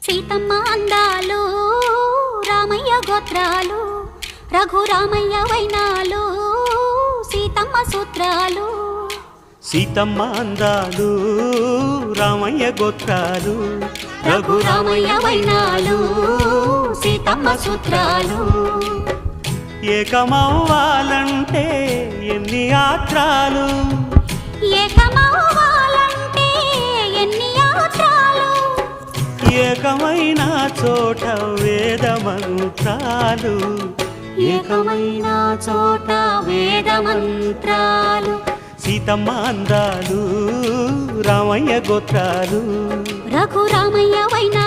సీతమ్మ అందాలు రామయ్య గోత్రాలు రఘురామయ్య వైనాలు సీతమ్మ సూత్రాలు సీతమ్మ అందాలు రామయ్య గోత్రాలు రఘురామయ్య వైనాలు సీతమ్మ సూత్రాలు ఏకమవ్వాలంటే ఎన్ని యాత్రాలు ఏకమవ్వాలంటే ఎన్ని యాత్రాలు ఏకమైన చోట వేద మంత్రాలు ఏకమైన చోట వేద మంత్రాలు సీతమ్మ అందాలు రామయ్య గోత్రాలు రఘురామయ్య వైనాలు